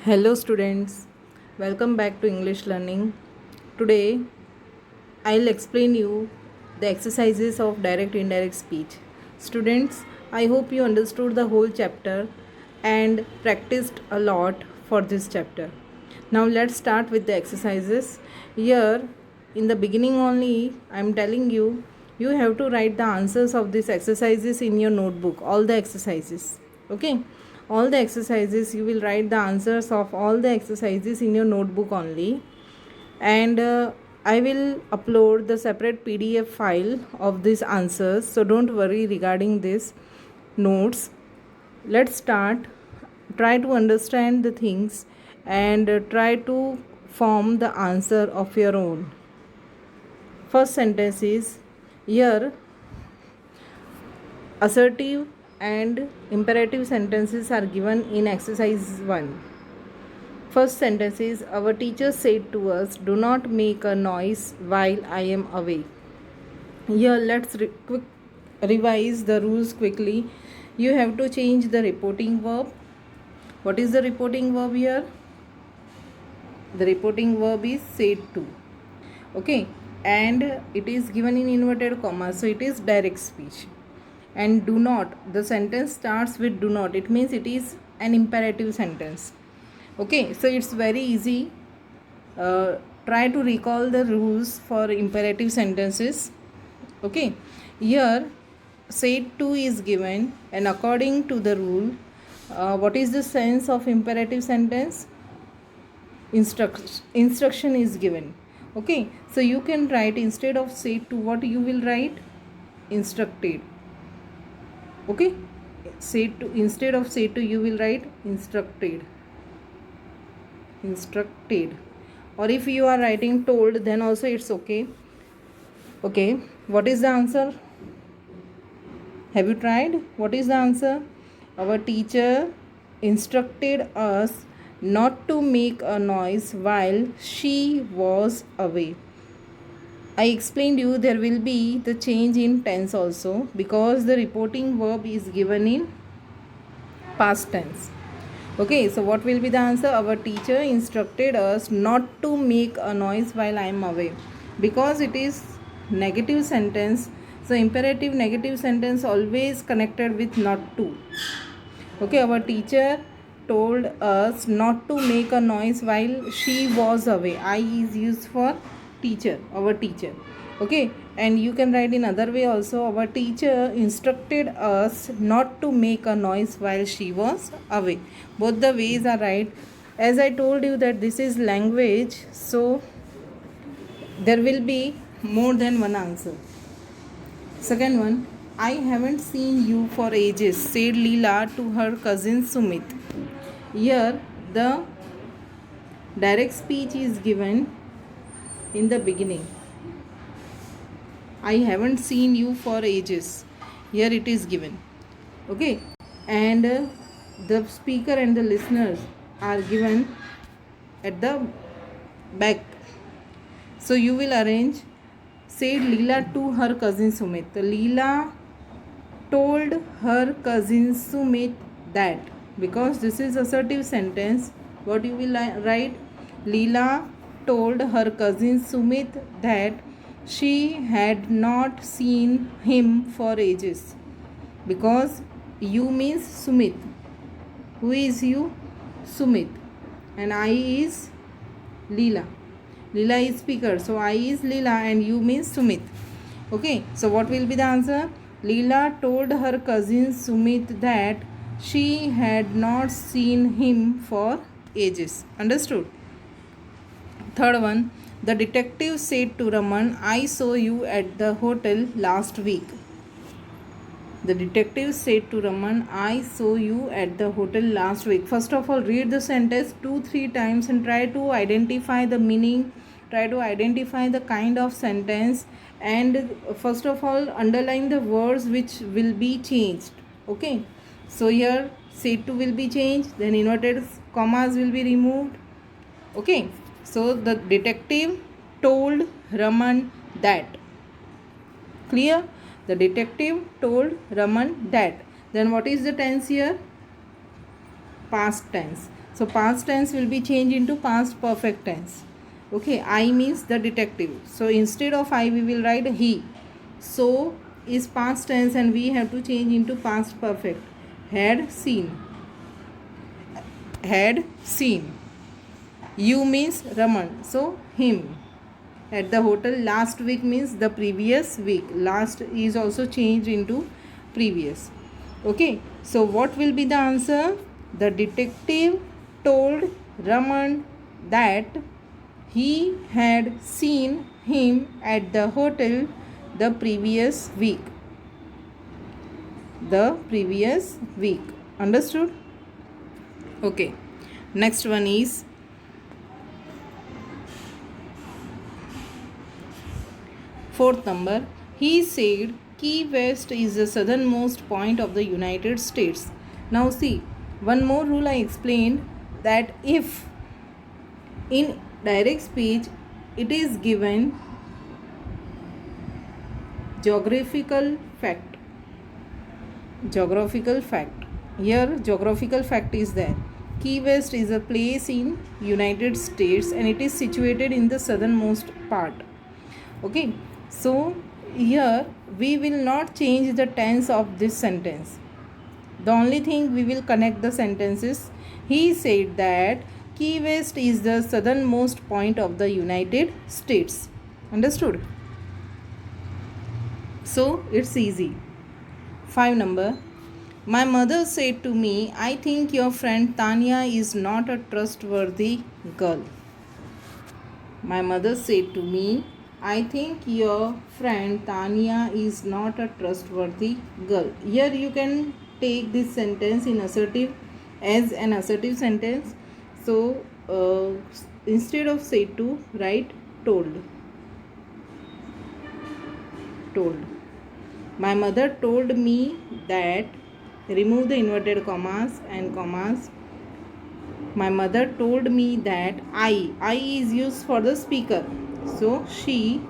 Hello students, welcome back to English learning. Today I'll explain you the exercises of direct indirect speech. Students, I hope you understood the whole chapter and practiced a lot for this chapter. Now let's start with the exercises. Here in the beginning only I'm telling you you have to write the answers of these exercises in your notebook, all the exercises. Okay? All the exercises you will write the answers of all the exercises in your notebook only, and I will upload the separate PDF file of these answers, so don't worry regarding this notes. Let's start. Try to understand the things and try to form the answer of your own. First sentence is, here assertive and imperative sentences are given in exercise 1. First sentence is, our teacher said to us, do not make a noise while I am away. Here let's revise the rules quickly. You have to change the reporting verb. What is the reporting verb here? The reporting verb is said to. Okay, and it is given in inverted commas, so it is direct speech. And do not, the sentence starts with do not, it means it is an imperative sentence. Okay, so it's very easy. Try to recall the rules for imperative sentences. Okay, here said to is given, and according to the rule, what is the sense of imperative sentence? Instruction is given. Okay, so you can write, instead of said to, what you will write? Instructed. Okay, said to, instead of said to you will write instructed. Or if you are writing told, then also it's okay. Okay, what is the answer? Have you tried? What is the answer? Our teacher instructed us not to make a noise while she was away. I explained you there will be the change in tense also, because the reporting verb is given in past tense. Okay, so what will be the answer? Our teacher instructed us not to make a noise while I am away. Because it is negative sentence, so imperative negative sentence always connected with not to. Okay, our teacher told us not to make a noise while she was away. I is used for teacher, our teacher. Okay, and you can write in other way also, our teacher instructed us not to make a noise while she was away. Both the ways are right. As I told you that this is language, so there will be more than one answer. Second one, I haven't seen you for ages, said Leela to her cousin Sumit. Here the direct speech is given in the beginning. I haven't seen you for ages. Here it is given. Okay, and the speaker and the listeners are given at the back. So you will arrange, said Leela to her cousin Sumit. Leela told her cousin Sumit that, because this is assertive sentence, what you will write? Leela told her cousin Sumit that she had not seen him for ages. Because you means Sumit. Who is you? Sumit. And I is Leela. Leela is speaker, so I is Leela and you means Sumit. Okay, so what will be the answer? Leela told her cousin Sumit that she had not seen him for ages. Understood? Third one, the detective said to Raman, I saw you at the hotel last week. The detective said to Raman, I saw you at the hotel last week. First of all, read the sentence 2-3 times and try to identify the meaning, try to identify the kind of sentence, and first of all, underline the words which will be changed. Okay, so here said to will be changed, then inverted commas will be removed. Okay, so the detective told Raman that. Clear? The detective told Raman that. Then what is the tense here? Past tense. So past tense will be changed into past perfect tense. Okay, I means the detective. So instead of I, we will write he. So is past tense and we have to change into past perfect. Had seen. Had seen. You means Raman. So him. At the hotel last week means the previous week. Last is also changed into previous. Okay, so what will be the answer? The detective told Raman that he had seen him at the hotel the previous week. The previous week. Understood? Okay. Next one is fourth number. He said Key West is the southernmost point of the United States. Now see, one more rule I explained, that if in direct speech it is given geographical fact. Here geographical fact is there. Key West is a place in United States and it is situated in the southernmost part. Okay, so here we will not change the tense of this sentence. The only thing we will connect the sentences. He said that Key West is the southernmost point of the United States. Understood? So it's easy. 5 number. My mother said to me, I think your friend Tanya is not a trustworthy girl. My mother said to me, I think your friend Tanya is not a trustworthy girl. Here you can take this sentence in assertive as an assertive sentence. So instead of said to, write told. Told. My mother told me that, remove the inverted commas and commas. My mother told me that I is used for the speaker. So she,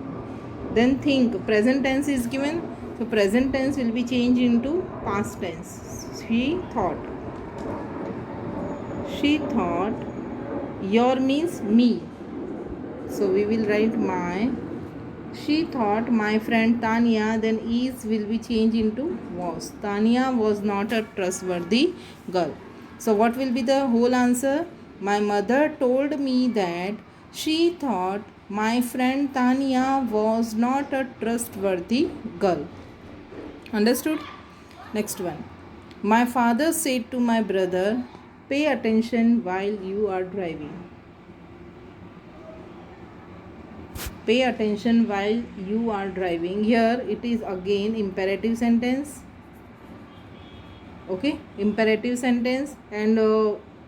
then think, present tense is given. So present tense will be changed into past tense. She thought. She thought. Your means me. So we will write my. She thought my friend Tanya, then is will be changed into was. Tanya was not a trustworthy girl. So what will be the whole answer? My mother told me that she thought my friend Tanya was not a trustworthy girl. Understood? Next one. My father said to my brother, pay attention while you are driving. Pay attention while you are driving. Here it is again imperative sentence. Okay, imperative sentence. And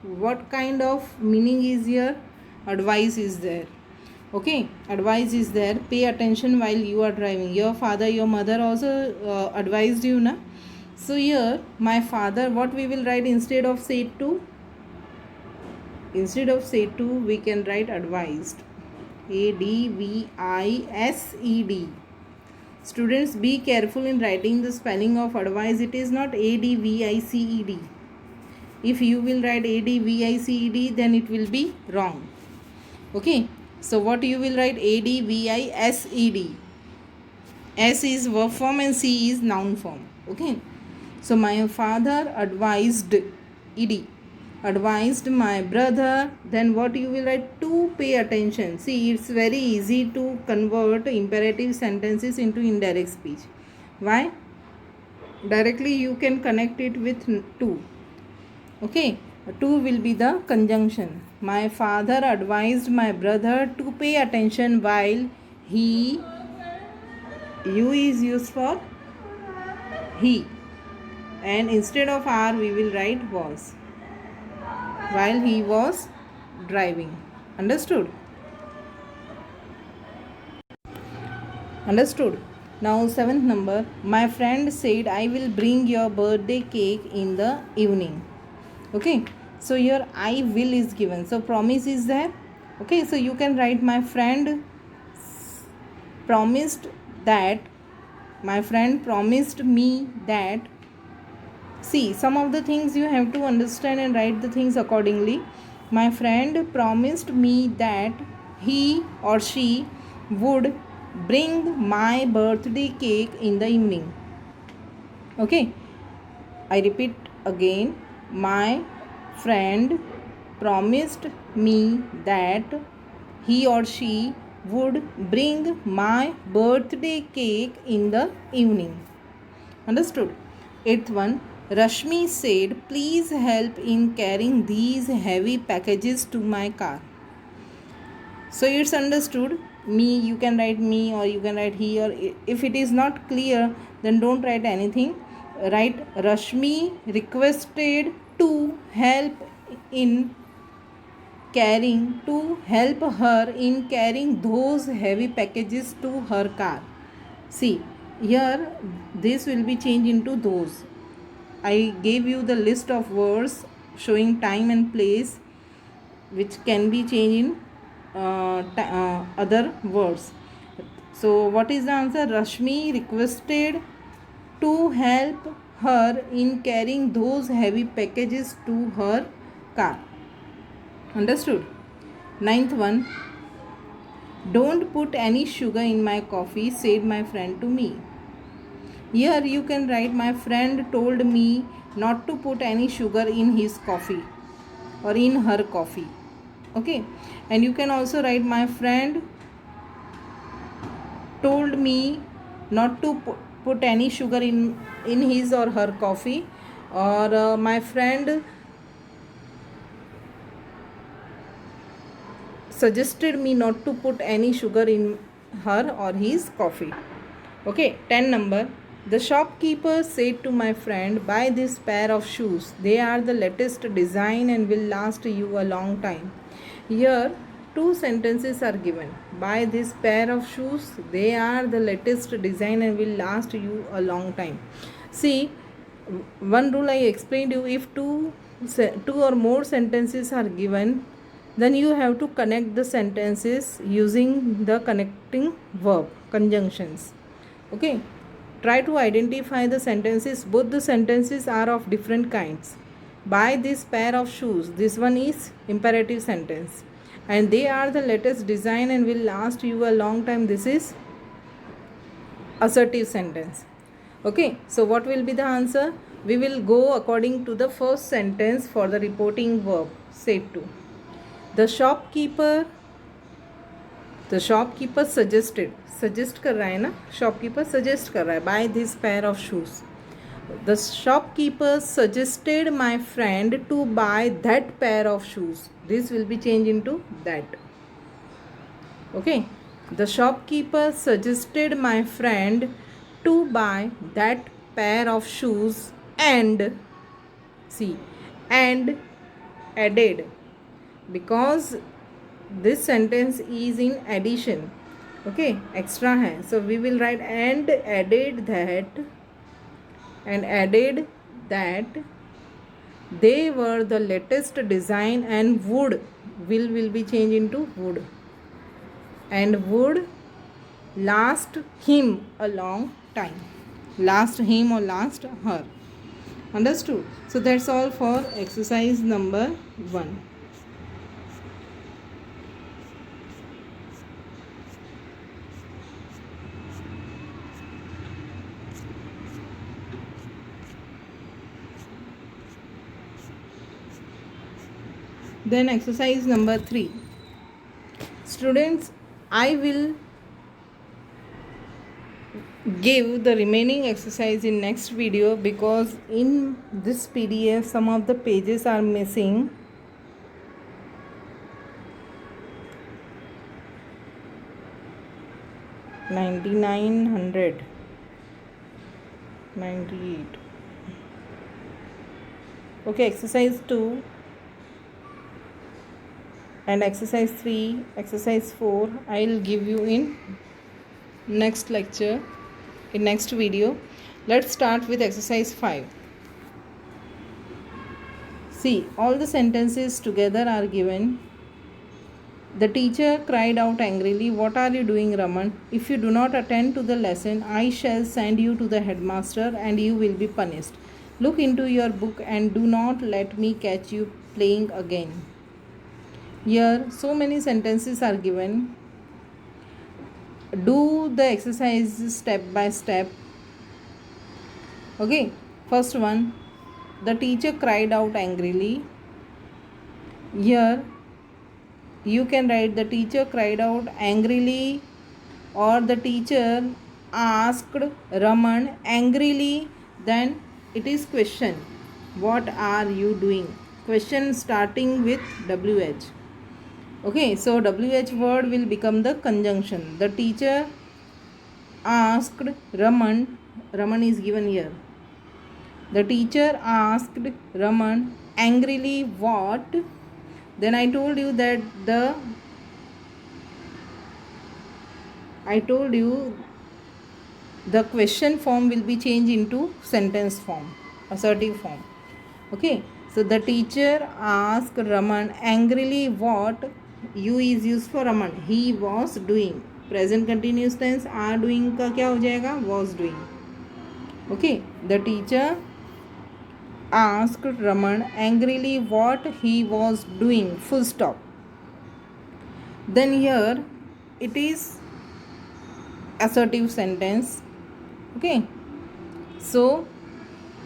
what kind of meaning is here? Advice is there. Okay, advice is there. Pay attention while you are driving. Your father, your mother also advised you, na? So here my father, what we will write instead of said to? Instead of said to, we can write advised. ADVISED. Students, be careful in writing the spelling of advice. It is not ADVICED. If you will write ADVICED, then it will be wrong. Okay, so what you will write? ADVISED. S is verb form and C is noun form. Okay, so my father advised, ED, advised my brother. Then what you will write? To pay attention. See, it's very easy to convert imperative sentences into indirect speech. Why? Directly you can connect it with to. Okay, to will be the conjunction. My father advised my brother to pay attention while he. You is used for he, and instead of are we will write was, while he was driving. Understood? Understood? Now 7th number. My friend said I will bring your birthday cake in the evening. Okay, so here I will is given, so promise is there. Okay, so you can write my friend promised that, my friend promised me that. See, some of the things you have to understand and write the things accordingly. My friend promised me that he or she would bring my birthday cake in the evening. Okay, I repeat again. My friend promised me that he or she would bring my birthday cake in the evening. Understood? Eighth one. Rashmi said, please help in carrying these heavy packages to my car. So it's understood. Me, you can write me or you can write he, or if it is not clear, then don't write anything. Write Rashmi requested to help in help her in carrying those heavy packages to her car. See, here this will be changed into those. I gave you the list of words showing time and place which can be changed in other words. So what is the answer? Rashmi requested to help her in carrying those heavy packages to her car. Understood? Ninth one. Don't put any sugar in my coffee, said my friend to me. Here you can write, my friend told me not to put any sugar in his coffee or in her coffee. Okay, and you can also write, my friend told me not to put any sugar in his or her coffee, or my friend suggested me not to put any sugar in her or his coffee. Okay, 10 number. The shopkeeper said to my friend, buy this pair of shoes. They are the latest design and will last you a long time. Here, two sentences are given. Buy this pair of shoes. They are the latest design and will last you a long time. See, one rule I explained you, if two or more sentences are given, then you have to connect the sentences using the connecting verb conjunctions. Okay, try to identify the sentences. Both the sentences are of different kinds. Buy this pair of shoes, this one is imperative sentence, and they are the latest design and will last you a long time, this is assertive sentence. Okay, so what will be the answer? We will go according to the first sentence for the reporting verb, said to. The shopkeeper suggested, suggest कर रहा है ना, shopkeeper suggest कर रहा है, buy this pair of shoes. The shopkeeper suggested my friend to buy that pair of shoes. This will be changed into that. Okay, the shopkeeper suggested my friend to buy that pair of shoes and added, because this sentence is in addition. Okay, extra hai, so we will write and added that they were the latest design and will be changed into would, and would last him a long time. Last him or last her. Understood? So that's all for exercise number 1. Then exercise number 3. Students, I will give the remaining exercise in next video, because in this PDF some of the pages are missing. $9,900, 98. Okay, exercise 2 and exercise 3, exercise 4 I will give you in next lecture, in next video. Let's start with exercise 5. See, all the sentences together are given. The teacher cried out angrily, what are you doing, Raman? If you do not attend to the lesson, I shall send you to the headmaster and you will be punished. Look into your book and do not let me catch you playing again. Here so many sentences are given. Do the exercise step by step. Okay, first one, the teacher cried out angrily. Here you can write the teacher cried out angrily, or the teacher asked Raman angrily. Then it is question, what are you doing? Question starting with WH. Okay, so WH word will become the conjunction. The teacher asked Raman. Raman is given here. The teacher asked Raman angrily what? Then I told you the question form will be changed into sentence form, assertive form. Okay, so the teacher asked Raman angrily what. U is used for Raman, he was doing. Present continuous tense are doing का क्या हो जाएगा, was doing. Okay, the teacher asked Raman angrily what he was doing, full stop. Then here it is assertive sentence. Okay, so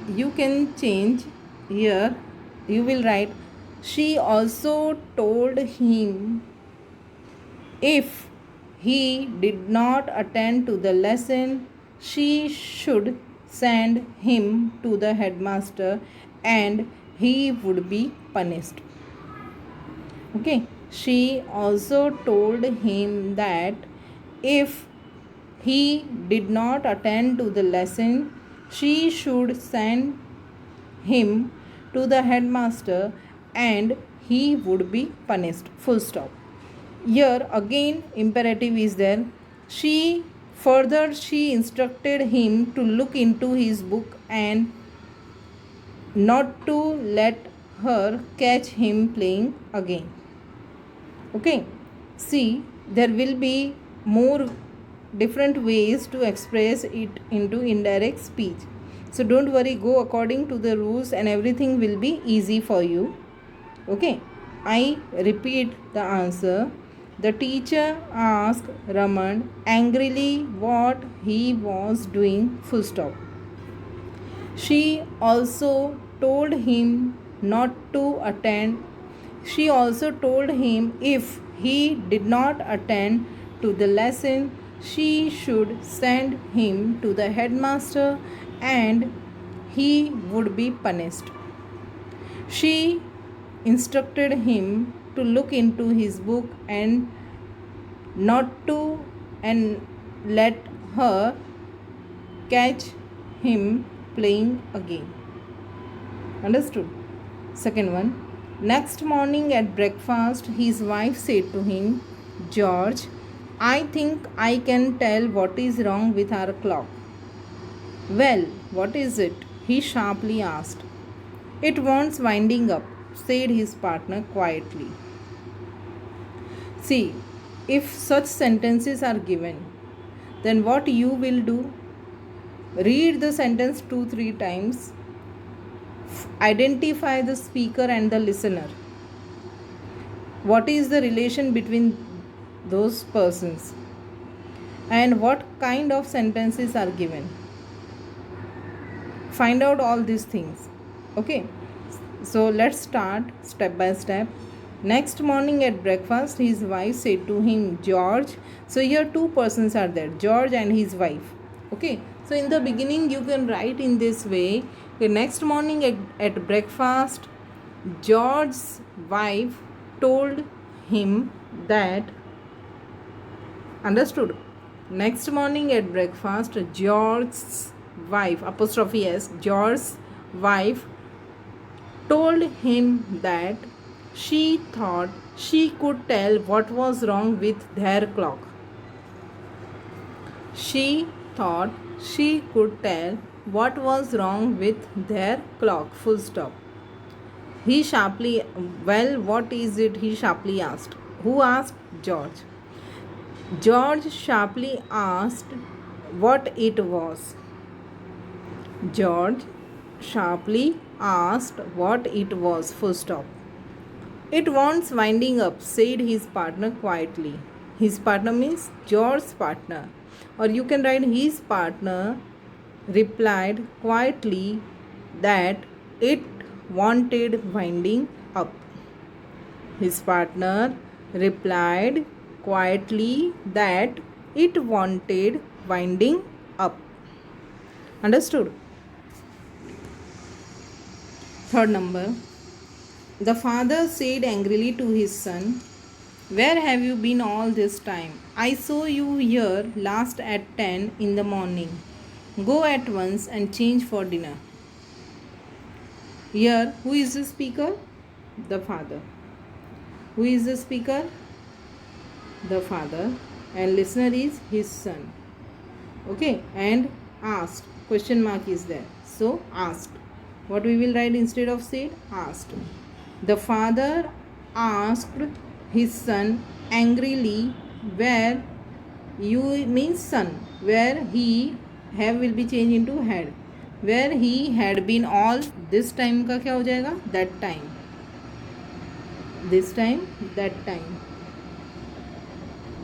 you can change here. You will write, she also told him if he did not attend to the lesson, she should send him to the headmaster and he would be punished. Okay, she also told him that if he did not attend to the lesson, she should send him to the headmaster and he would be punished. Full stop. Here again imperative is there. She instructed him to look into his book and not to let her catch him playing again. Okay, see, there will be more different ways to express it into indirect speech. So don't worry, go according to the rules and everything will be easy for you. Okay, I repeat the answer. The teacher asked Raman angrily what he was doing, full stop. She also told him not to attend. She also told him if he did not attend to the lesson, she should send him to the headmaster and he would be punished. She instructed him to look into his book and not to and let her catch him playing again. Understood? Second one. Next morning at breakfast, his wife said to him, George, I think I can tell what is wrong with our clock. Well, what is it? He sharply asked. It wants winding up, said his partner quietly. See, if such sentences are given, then what you will do? Read the sentence 2-3 times. Identify the speaker and the listener. What is the relation between those persons? And what kind of sentences are given? Find out all these things. Okay, so let's start step by step. Next morning at breakfast, his wife said to him, George. So here two persons are there, George and his wife. Okay, so in the beginning you can write in this way. The next morning at breakfast, George's wife told him that. Understood? Next morning at breakfast, George's wife, apostrophe S, George's wife told him that she thought she could tell what was wrong with their clock. She thought she could tell what was wrong with their clock. Full stop. He sharply, well, what is it? He sharply asked. Who asked? George. George sharply asked what it was. George sharply asked what it was. Full stop. It wants winding up, said his partner quietly. His partner means George's partner. Or you can write his partner replied quietly that it wanted winding up. His partner replied quietly that it wanted winding up. Understood? Third number. The father said angrily to his son, "Where have you been all this time? I saw you here last at 10 in the morning. Go at once and change for dinner." Here, who is the speaker? The father. Who is the speaker? The father. And listener is his son. Okay, and asked. Question mark is there. So, asked. What we will write instead of said? Asked. The father asked his son angrily, where you means son, where he have will be changed into had, where he had been all this time का क्या हो जाएगा? That time. This time, that time.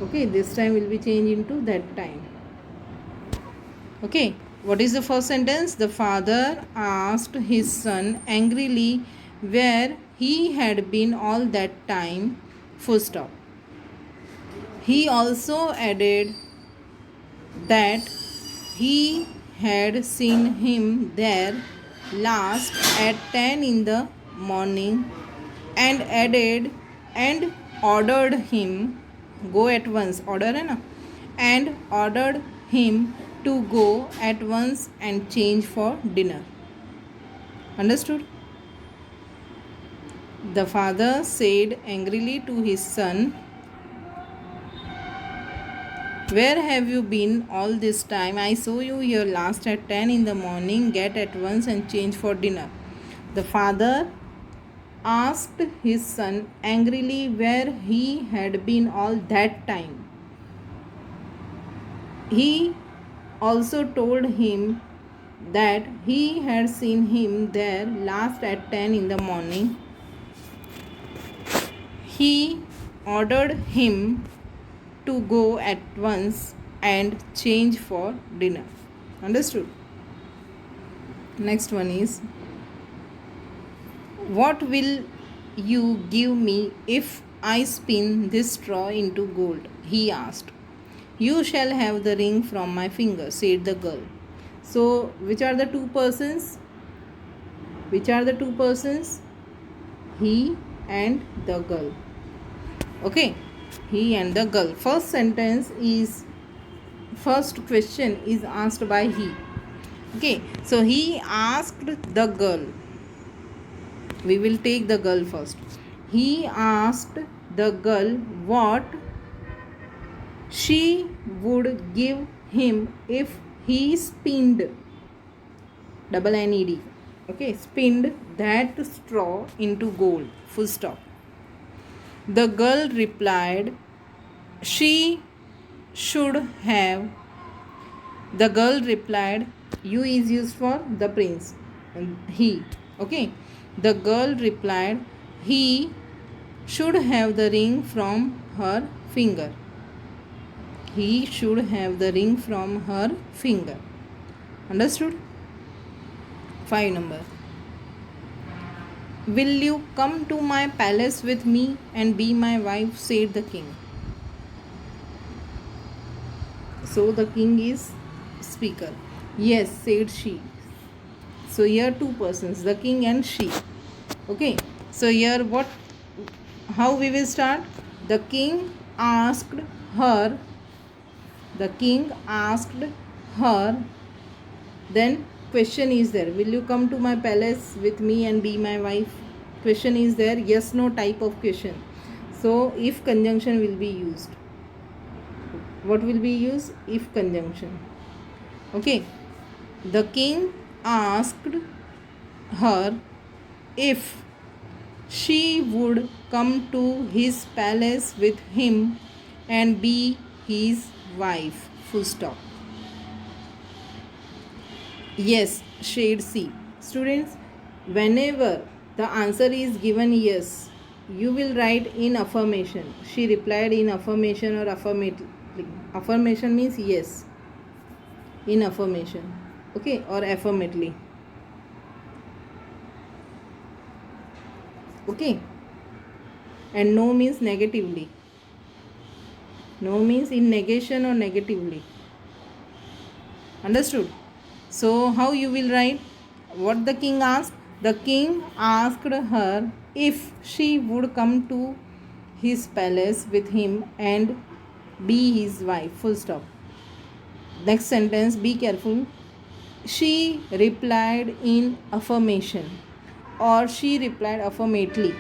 Okay, this time will be changed into that time. Okay, what is the first sentence? The father asked his son angrily where he had been all that time. Full stop. He also added that he had seen him there last at 10 in the morning, and added and ordered him go at once. Order है ना? And ordered him to go at once and change for dinner. Understood? The father said angrily to his son, "Where have you been all this time? I saw you here last at 10 in the morning. Get at once and change for dinner." The father asked his son angrily where he had been all that time. He also told him that he had seen him there last at 10 in the morning. He ordered him to go at once and change for dinner. Understood? Next one is, what will you give me if I spin this straw into gold? He asked. You shall have the ring from my finger, said the girl. So, which are the two persons? Which are the two persons? He and the girl. Okay, he and the girl. First question is asked by he. Okay, so he asked the girl. We will take the girl first. He asked the girl what she would give him if he spinned, double NED. Okay, spinned that straw into gold. Full stop. The girl replied, she should have. The girl replied, you is used for the prince. He. Okay. The girl replied, he should have the ring from her finger. He should have the ring from her finger. Understood? 5 number. Will you come to my palace with me and be my wife? Said the king. So the king is speaker. Yes, said she. So here two persons, the king and she. Okay. So here how we will start? The king asked her. The king asked her. Then question is there. Will you come to my palace with me and be my wife? Question is there. Yes, no type of question. So if conjunction will be used. What will be used? If conjunction. Okay. The king asked her if she would come to his palace with him and be his wife. Full stop. Yes, shade C. Students, whenever the answer is given yes, you will write in affirmation. She replied in affirmation or affirmatively. Affirmation means yes. In affirmation. Okay, or affirmatively. Okay. And no means negatively. No means in negation or negatively. Understood? So how you will write? What the king asked? The king asked her if she would come to his palace with him and be his wife. Full stop. Next sentence, be careful. She replied in affirmation or she replied affirmatively.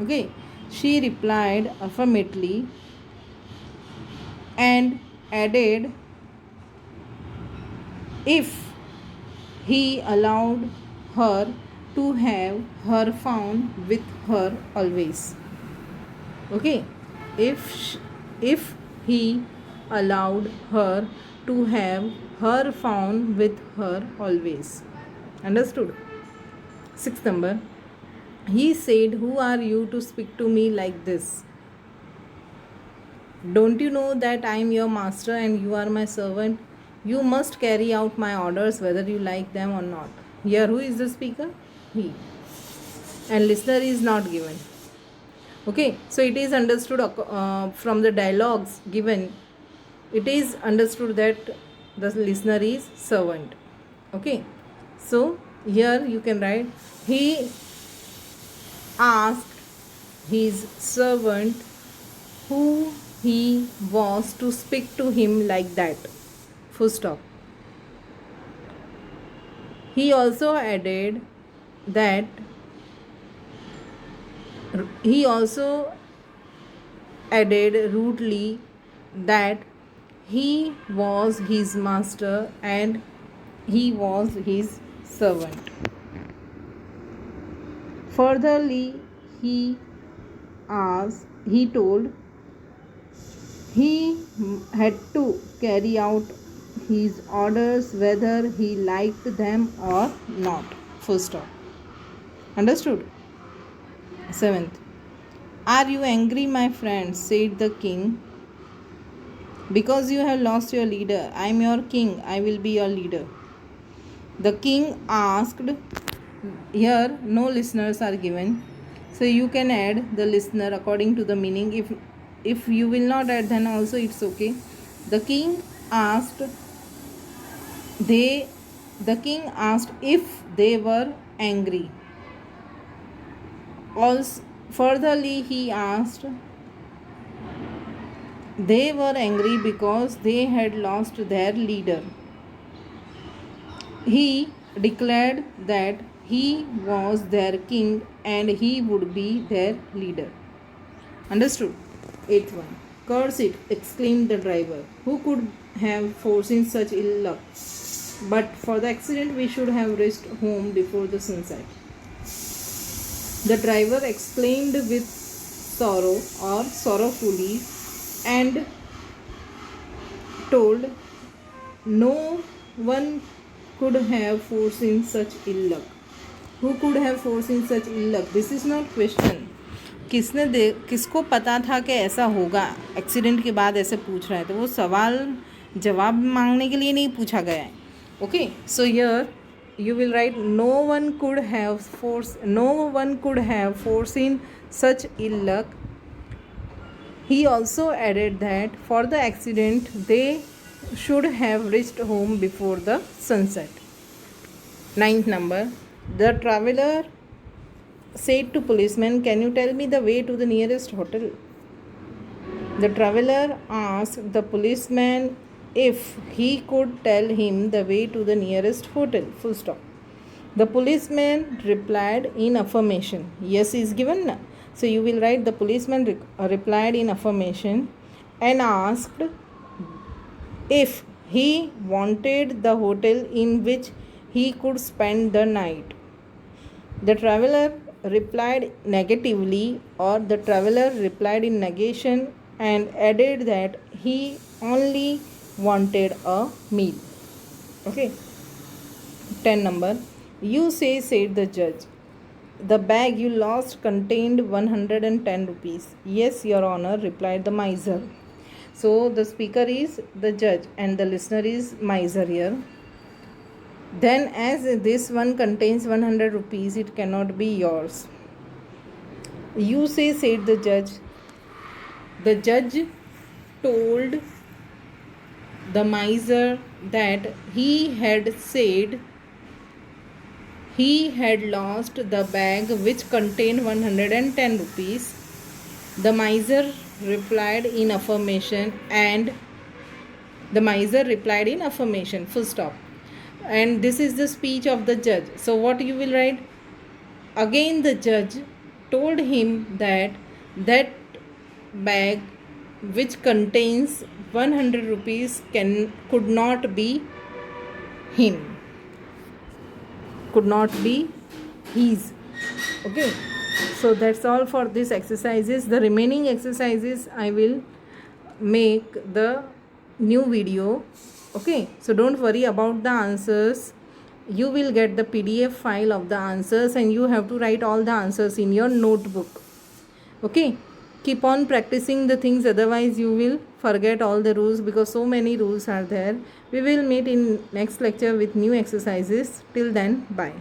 Okay. She replied affirmatively and added if he allowed her to have her found with her always. Okay, if he allowed her to have her found with her always. Understood? Sixth number. He said, "Who are you to speak to me like this? Don't you know that I am your master and you are my servant? You must carry out my orders whether you like them or not." Here, who is the speaker? He. And listener is not given. Okay, so it is understood from the dialogues given, it is understood that the listener is servant. Okay, so here you can write, he asked his servant who he was to speak to him like that. Full stop. He also added that rudely that he was his master and he was his servant. Furtherly, he told he had to carry out his orders whether he liked them or not. Full stop. Understood? Seventh. Are you angry, my friend? Said the king. Because you have lost your leader. I am your king. I will be your leader. The king asked. Here, no listeners are given. So you can add the listener according to the meaning. If you will not add, then also it's okay. The king asked. The king asked if they were angry. Also, furtherly, he asked. They were angry because they had lost their leader. He declared that he was their king and he would be their leader. Understood? Eighth one. Curse it, exclaimed the driver. Who could have foreseen such ill luck? But for the accident, we should have reached home before the sunset. The driver explained with sorrow or sorrowfully and told no one could have foreseen such ill luck. Who could have foreseen such ill luck? This is not question. किसको पता था कि ऐसा होगा, accident के बाद ऐसे पूछ रहा है, तो वो सवाल जवाब मांगने के लिए नहीं पूछा गया है. Okay, so here you will write no one could have foreseen such ill luck. He also added that for the accident they should have reached home before the sunset. Ninth number. The traveler said to policeman, "Can you tell me the way to the nearest hotel?" The traveler asked the policeman if he could tell him the way to the nearest hotel. Full stop. The policeman replied in affirmation. Yes is given. So you will write the policeman replied in affirmation and asked if he wanted the hotel in which he could spend the night. The traveler replied negatively, or the traveler replied in negation and added that he only wanted a meal. Okay. 10 number. You say, said the judge. The bag you lost contained 110 rupees. Yes, your honor, replied the miser. So the speaker is the judge and the listener is miser here. Then, as this one contains 100 rupees, it cannot be yours. You say, said the judge. The judge told the miser that he had said he had lost the bag which contained 110 rupees. The miser replied in affirmation, and the miser replied in affirmation, full stop. And this is the speech of the judge. So what you will write? Again the judge told him that bag which contains 100 rupees could not be him, could not be his. Okay, so that's all for this exercises. The remaining exercises I will make the new video. Okay, so don't worry about the answers. You will get the PDF file of the answers and you have to write all the answers in your notebook. Okay, keep on practicing the things, otherwise you will forget all the rules, because so many rules are there. We will meet in next lecture with new exercises. Till then, bye.